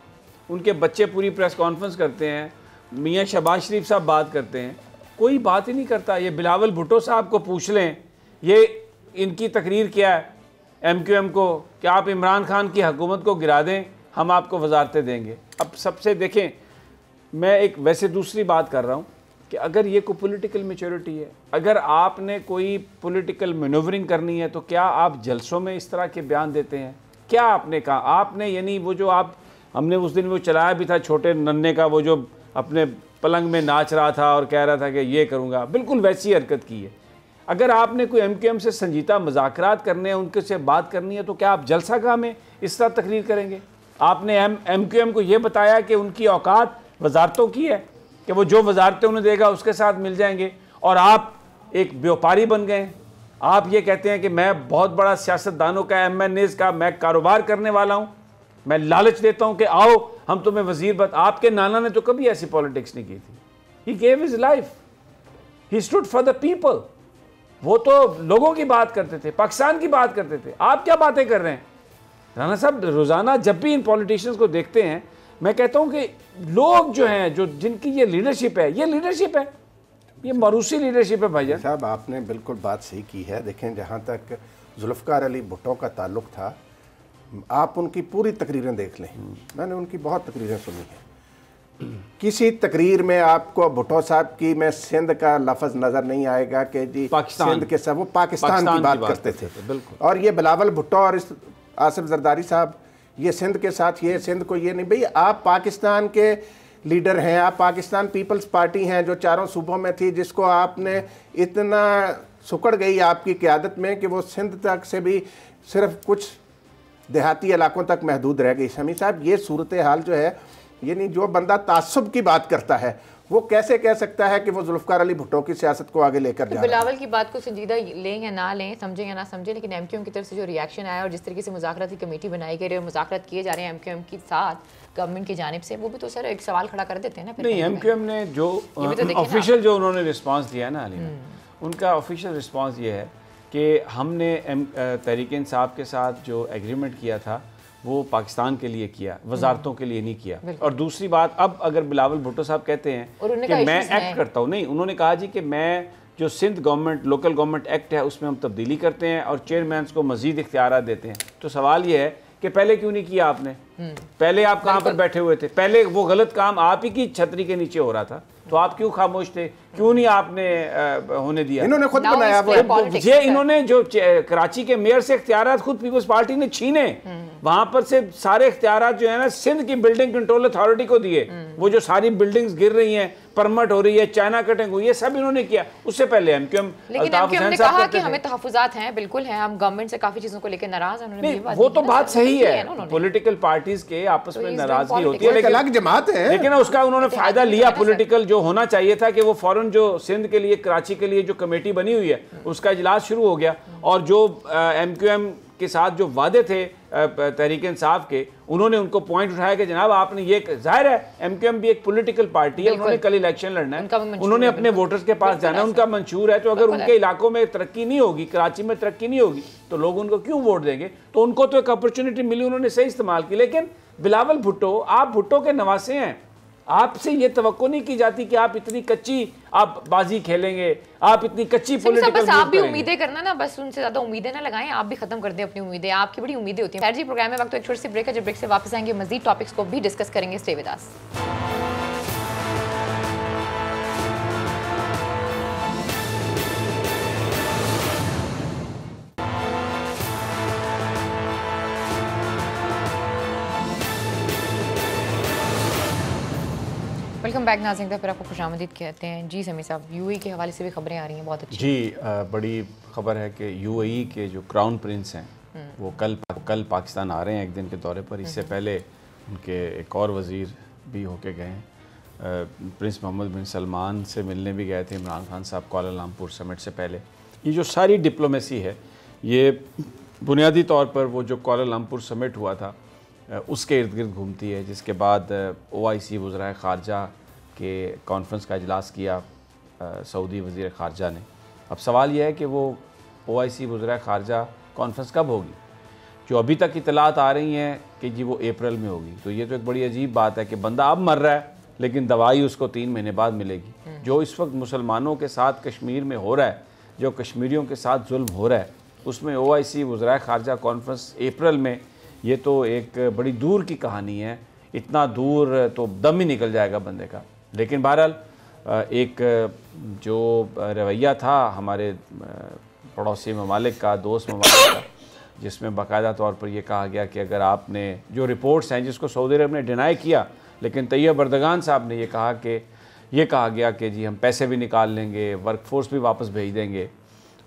उनके बच्चे पूरी प्रेस कॉन्फ्रेंस करते हैं, मियाँ शहबाज शरीफ साहब बात करते हैं, कोई बात ही नहीं करता। ये बिलावल भुट्टो साहब को पूछ लें, ये इनकी तकरीर क्या है MQM को, कि आप इमरान खान की हुकूमत को गिरा दें, हम आपको वजारतें देंगे। अब सबसे देखें, मैं एक वैसे दूसरी बात कर रहा हूँ कि अगर ये कोई पॉलिटिकल मैच्योरिटी है, अगर आपने कोई पॉलिटिकल मैनूवरिंग करनी है, तो क्या आप जलसों में इस तरह के बयान देते हैं? क्या आपने कहा, आपने यानी वो जो आप, हमने उस दिन वो चलाया भी था छोटे नन्हे का, वो जो अपने पलंग में नाच रहा था और कह रहा था कि ये करूँगा, बिल्कुल वैसी हरकत की है। अगर आपने कोई MQM से संजीदा मुज़ाकरात करने हैं, उनके से बात करनी है, तो क्या आप जलसा गाह में इस तरह तकरीर करेंगे? आपने MQM को ये बताया कि उनकी औकात वजारतों की है कि वो जो वजारतें उन्हें देगा उसके साथ मिल जाएंगे, और आप एक व्यापारी बन गए। आप ये कहते हैं कि मैं बहुत बड़ा सियासतदानों का, MNAs का मैं कारोबार करने वाला हूँ, मैं लालच देता हूँ कि आओ हम तुम्हें वजीर आपके नाना ने तो कभी ऐसी पॉलिटिक्स नहीं की थी। He gave his life, he stood for the people. वो तो लोगों की बात करते थे, पाकिस्तान की बात करते थे। आप क्या बातें कर रहे हैं राना साहब? रोज़ाना जब भी इन पॉलिटिशियंस को देखते हैं, मैं कहता हूँ कि लोग जो हैं, जो जिनकी ये लीडरशिप है, ये लीडरशिप है, ये मारूसी लीडरशिप है भाईजान साहब। आपने बिल्कुल बात सही की है। देखें, जहाँ तक जुल्फ़िकार अली भुट्टो का ताल्लुक़ था, आप उनकी पूरी तकरीरें देख लें, मैंने उनकी बहुत तकरीरें सुनी हैं। किसी तकरीर में आपको भुट्टो साहब की में सिंध का लफ्ज़ नज़र नहीं आएगा कि जी सिंध के सब, वो पाकिस्तान की बात करते थे। बिल्कुल। और ये बिलावल भुट्टो और इस आसिफ जरदारी साहब, ये सिंध के साथ, ये सिंध को ये नहीं, भाई आप पाकिस्तान के लीडर हैं, आप पाकिस्तान पीपल्स पार्टी हैं जो चारों सूबों में थी, जिसको आपने इतना सुकड़ गई आपकी क़यादत में कि वो सिंध तक से भी सिर्फ कुछ देहाती इलाकों तक महदूद रह गई। शमी साहब, ये सूरत हाल जो है, ये नहीं, जो बंदा तासुब की बात करता है वो कैसे कह सकता है कि वो जुल्फ़िकार अली भुट्टो की सियासत को आगे लेकर जा रहा है? बिलावल की बात को संजीदा लें या ना लें, समझें या ना समझें, लेकिन MQM की तरफ से जो रिएक्शन आया और जिस तरीके से मुज़ाकराती कमेटी बनाई गई है और मुज़ाकरात किए जा रहे हैं MQM के साथ गवर्नमेंट की जानिब से, वो भी तो सर एक सवाल खड़ा कर देते हैं ना। नहीं, MQM ने जो ऑफिशियल जो उन्होंने रिस्पांस दिया है ना अली, उनका ऑफिशियल रिस्पांस ये है कि हमने तहरीक इंसाफ के साथ जो एग्रीमेंट किया था वो पाकिस्तान के लिए किया, वजारतों के लिए नहीं किया। और दूसरी बात, अब अगर बिलावल भुट्टो साहब कहते हैं कि मैं एक्ट करता हूँ, नहीं, उन्होंने कहा जी कि मैं जो Sindh government local government act है उसमें हम तब्दीली करते हैं और चेयरमैन को मजीद इख्तियारात देते हैं। तो सवाल ये है कि पहले क्यों नहीं किया आपने? पहले आप कहाँ पर बैठे हुए थे? पहले वो गलत काम आप ही की छतरी के नीचे हो रहा था, तो आप क्यों खामोश थे? क्यों नहीं आपने होने दिया? इन्होंने खुद बनाया ये, इन्होंने जो कराची के मेयर से इख्तियारात खुद पीपल्स पार्टी ने छीने, वहां पर से सारे इख्तियारात जो है ना सिंध की बिल्डिंग कंट्रोल अथॉरिटी को दिए। वो जो सारी बिल्डिंग्स गिर रही हैं, परमिट हो रही है, चाइना कटिंग हुई है, सब इन्होंने किया। उससे पहले MQM, लेकिन MQM ने कहा कि हमें तहफ़्फ़ुज़ात हैं, बिल्कुल हैं, हम गवर्नमेंट से काफ़ी चीज़ों को लेकर नाराज़ हैं। वो तो बात सही है, पॉलिटिकल पार्टीज के आपस में नाराजगी होती है, लेकिन अलग जमात है, लेकिन उसका उन्होंने फायदा लिया पॉलिटिकल, जो होना चाहिए था कि वो फौरन जो सिंध के लिए, कराची के लिए जो कमेटी बनी हुई है उसका इजलास शुरू हो गया, और जो MQM के साथ जो वादे थे तहरीक इंसाफ के, उन्होंने उनको पॉइंट उठाया कि जनाब आपने ये, जाहिर है MQM भी एक पॉलिटिकल पार्टी है, उन्होंने कल इलेक्शन लड़ना है, उन्होंने अपने वोटर्स के पास जाना है, उनका मंशूर है। तो अगर उनके इलाकों में तरक्की नहीं होगी, कराची में तरक्की नहीं होगी, तो लोग उनको क्यों वोट देंगे? तो उनको तो एक अपॉर्चुनिटी मिली, उन्होंने सही इस्तेमाल की। लेकिन बिलावल भुट्टो, आप भुट्टो के नवासे हैं, आपसे ये तवक्को नहीं की जाती कि आप इतनी कच्ची आप बाजी खेलेंगे, आप इतनी कच्ची पॉलिटिकल। बस आप भी उम्मीदें करना ना, बस उनसे ज्यादा उम्मीदें ना लगाएं, आप भी खत्म कर दें अपनी उम्मीदें, आपकी बड़ी उम्मीदें होती हैं। खैर जी, प्रोग्राम में वक्त तो एक छोटी सी ब्रेक है, जब ब्रेक से वापस आएंगे मजीद टॉपिक्स को भी डिस्कस करेंगे। Stay with us. Welcome back नाज़रीन, फिर आपको खुशामदीद कहते हैं जी। समी साहब, UAE के हवाले से भी खबरें आ रही हैं बहुत अच्छी जी। बड़ी खबर है कि UAE के जो क्राउन प्रिंस हैं वो कल पाकिस्तान आ रहे हैं एक दिन के दौरे पर। इससे पहले उनके एक और वज़ीर भी होके गए हैं, प्रिंस मोहम्मद बिन सलमान से मिलने भी गए थे इमरान खान साहब कुआलालंपुर समिट से पहले। ये जो सारी डिप्लोमेसी है ये बुनियादी तौर पर वो जो कुआलालंपुर समिट हुआ था उसके इर्द गिर्द घूमती है, जिसके बाद OIC वज़राए ख़ारजा के कॉन्फ्रेंस का इजलास किया सऊदी वज़ीर ख़ारजा ने। अब सवाल यह है कि वो OIC वज़राए ख़ारजा कॉन्फ्रेंस कब होगी? जो अभी तक इतलात आ रही हैं कि जी वो अप्रैल में होगी, तो ये तो एक बड़ी अजीब बात है कि बंदा अब मर रहा है लेकिन दवाई उसको 3 महीने बाद मिलेगी। जो इस वक्त मुसलमानों के साथ कश्मीर में हो रहा है, जो कश्मीरियों के साथ जुल्म हो रहा है, उसमें OIC वज़राए ख़ारजा कॉन्फ्रेंस अप्रैल में, ये तो एक बड़ी दूर की कहानी है। इतना दूर तो दम ही निकल जाएगा बंदे का। लेकिन बहरहाल एक जो रवैया था हमारे पड़ोसी ममालिक का, दोस्त ममालिक का, जिसमें बाकायदा तौर पर यह कहा गया कि अगर आपने जो रिपोर्ट्स हैं जिसको सऊदी अरब ने डिनाई किया, लेकिन तैयब अर्दगान साहब ने ये कहा गया कि जी हम पैसे भी निकाल लेंगे, वर्कफोर्स भी वापस भेज देंगे,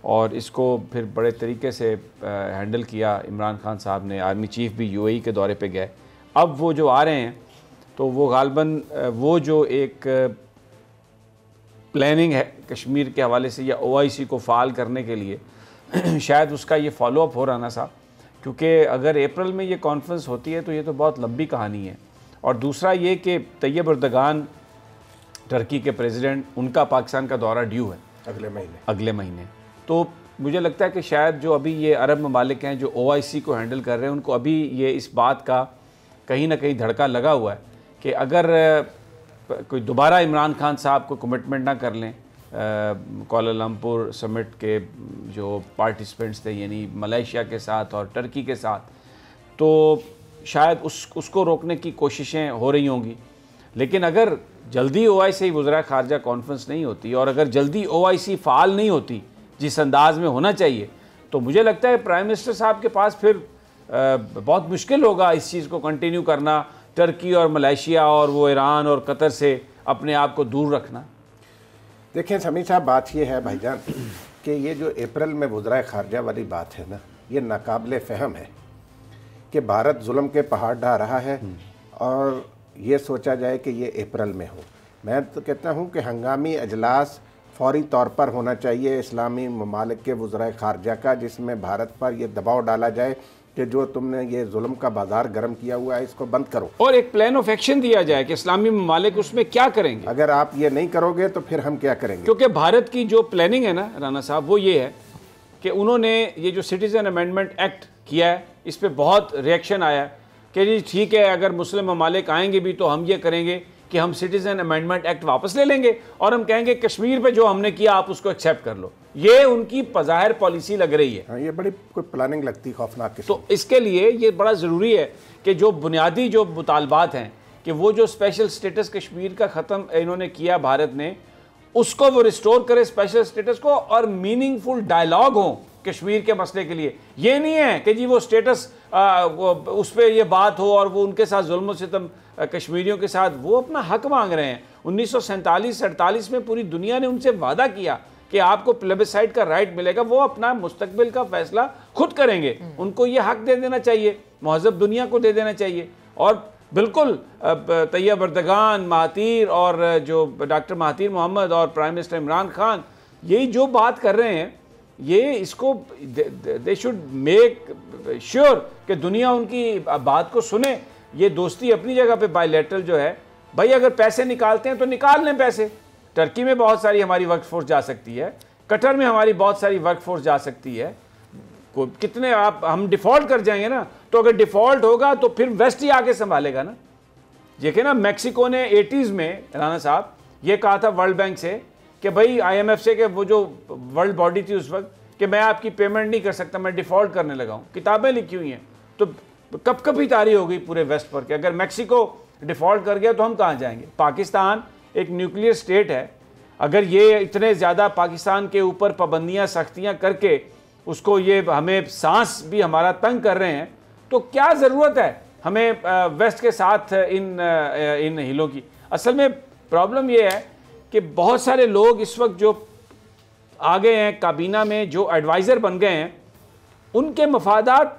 और इसको फिर बड़े तरीके से हैंडल किया इमरान खान साहब ने। आर्मी चीफ भी यूएई के दौरे पे गए। अब वो जो आ रहे हैं तो वो गालबन वो जो एक प्लानिंग है कश्मीर के हवाले से या ओआईसी को फ़ाल करने के लिए शायद उसका ये फॉलो अप हो राना साहब, क्योंकि अगर अप्रैल में ये कॉन्फ्रेंस होती है तो ये तो बहुत लंबी कहानी है। और दूसरा ये कि तैयब अर्दगान टर्की के प्रेसिडेंट, उनका पाकिस्तान का दौरा ड्यू है अगले महीने। तो मुझे लगता है कि शायद जो अभी ये अरब ममालिक हैं जो ओआईसी को हैंडल कर रहे हैं, उनको अभी ये इस बात का कहीं ना कहीं धड़का लगा हुआ है कि अगर कोई दोबारा इमरान खान साहब को कमिटमेंट ना कर लें कोलालमपुर समिट के जो पार्टिसिपेंट्स थे यानी मलेशिया के साथ और टर्की के साथ, तो शायद उसको रोकने की कोशिशें हो रही होंगी। लेकिन अगर जल्दी ओआईसी वज़रा ख़ारजा कॉन्फ्रेंस नहीं होती और अगर जल्दी ओआईसी फ़ाल नहीं होती जिस अंदाज में होना चाहिए, तो मुझे लगता है प्राइम मिनिस्टर साहब के पास फिर बहुत मुश्किल होगा इस चीज़ को कंटिन्यू करना, टर्की और मलेशिया और वो ईरान और कतर से अपने आप को दूर रखना। देखें समीर साहब, बात ये है भाईजान कि ये जो अप्रैल में वज़रा ख़ारजा वाली बात है ना, ये नाकाबिले फ़हम है कि भारत जुल्म के पहाड़ ढा रहा है और ये सोचा जाए कि ये अप्रैल में हो। मैं तो कहता हूँ कि हंगामी अजलास फौरी तौर पर होना चाहिए इस्लामी ममालिक के वज़रा ख़ारजा का, जिसमें भारत पर ये दबाव डाला जाए कि जो तुमने ये जुल्म का बाजार गर्म किया हुआ है इसको बंद करो, और एक प्लान ऑफ एक्शन दिया जाए कि इस्लामी ममालिक उसमें क्या करेंगे। अगर आप ये नहीं करोगे तो फिर हम क्या करेंगे? क्योंकि भारत की जो प्लानिंग है ना राना साहब, वो ये है कि उन्होंने ये जो सिटीज़न अमेंडमेंट एक्ट किया है, इस पर बहुत रिएक्शन आया कि जी ठीक है, अगर मुस्लिम ममालिक आएंगे भी तो हम ये करेंगे कि हम सिटीज़न अमेंडमेंट एक्ट वापस ले लेंगे और हम कहेंगे कश्मीर पे जो हमने किया आप उसको एक्सेप्ट कर लो। ये उनकी ज़ाहिर पॉलिसी लग रही है। हाँ, ये बड़ी कोई प्लानिंग लगती खौफनाक। तो इसके लिए ये बड़ा ज़रूरी है कि जो बुनियादी जो मुतालबात हैं कि वो जो स्पेशल स्टेटस कश्मीर का ख़त्म इन्होंने किया भारत ने, उसको वो रिस्टोर करे स्पेशल स्टेटस को, और मीनिंगफुल डायलॉग हो कश्मीर के मसले के लिए। ये नहीं है कि जी वो स्टेटस उस पर ये बात हो और वो उनके साथ जुल्म सितम कश्मीरियों के साथ वो अपना हक मांग रहे हैं। 1947-48 में पूरी दुनिया ने उनसे वादा किया कि आपको प्लेबिसाइड का राइट मिलेगा, वो अपना मुस्तकबिल का फैसला खुद करेंगे। उनको ये हक दे देना चाहिए, महज़ब दुनिया को दे देना चाहिए। और बिल्कुल तैयब अर्दगान, महातीर और जो डॉक्टर महातीर मोहम्मद और प्राइम मिनिस्टर इमरान खान यही जो बात कर रहे हैं, ये इसको दे शुड मेक श्योर कि दुनिया उनकी बात को सुने। ये दोस्ती अपनी जगह पे बायलैटरल जो है, भाई अगर पैसे निकालते हैं तो निकाल लें पैसे। टर्की में बहुत सारी हमारी वर्कफोर्स जा सकती है, कतर में हमारी बहुत सारी वर्कफोर्स जा सकती है। कितने आप हम डिफ़ॉल्ट कर जाएंगे ना, तो अगर डिफ़ॉल्ट होगा तो फिर वेस्ट ही आके संभालेगा ना। देखिए ना, मैक्सिको ने 80s में राना साहब ये कहा था वर्ल्ड बैंक से कि भाई IMF से, कि वो जो वर्ल्ड बॉडी थी उस वक्त, कि मैं आपकी पेमेंट नहीं कर सकता, मैं डिफ़ॉल्ट करने लगा हूँ। किताबें लिखी हुई हैं। तो कब तारी हो गई पूरे वेस्ट पर कि अगर मैक्सिको डिफ़ॉल्ट कर गया तो हम कहाँ जाएंगे। पाकिस्तान एक न्यूक्लियर स्टेट है, अगर ये इतने ज़्यादा पाकिस्तान के ऊपर पाबंदियाँ सख्तियाँ करके उसको ये हमें सांस भी हमारा तंग कर रहे हैं, तो क्या ज़रूरत है हमें वेस्ट के साथ इन हिलों की। असल में प्रॉब्लम ये है कि बहुत सारे लोग इस वक्त जो आ गए हैं काबीना में, जो एडवाइज़र बन गए हैं, उनके मफादात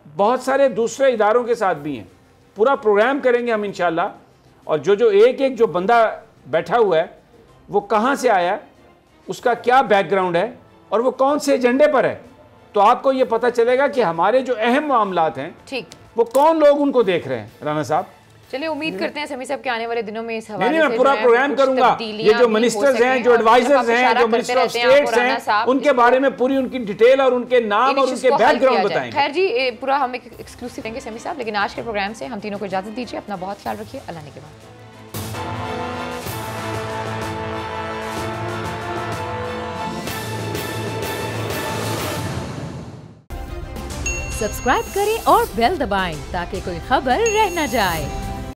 बहुत सारे दूसरे इदारों के साथ भी हैं। पूरा प्रोग्राम करेंगे हम इंशाल्लाह, और जो एक जो बंदा बैठा हुआ है वो कहाँ से आया है, उसका क्या बैकग्राउंड है और वो कौन से एजेंडे पर है, तो आपको ये पता चलेगा कि हमारे जो अहम मामलात हैं ठीक वो कौन लोग उनको देख रहे हैं। राना साहब चलिए उम्मीद करते हैं समी साहब के आने वाले दिनों में इस हवाले से मैं पूरा प्रोग्राम करूंगा। ये जो मिनिस्टर्स हैं, जो एडवाइजर्स हैं, जो मिनिस्टर ऑफ स्टेट्स हैं, उनके बारे में पूरी उनकी डिटेल और उनके नाम और उनके बैकग्राउंड बताएंगे। खैर जी, पूरा हम एक एक्सक्लूसिव देंगे समी साहब, लेकिन आज के प्रोग्राम से हम तीनों को इजाजत दीजिए। अपना बहुत ख्याल रखिए। अल्लाह ने के बाद सब्सक्राइब करें और बेल दबाएं ताकि कोई खबर रह न जाए।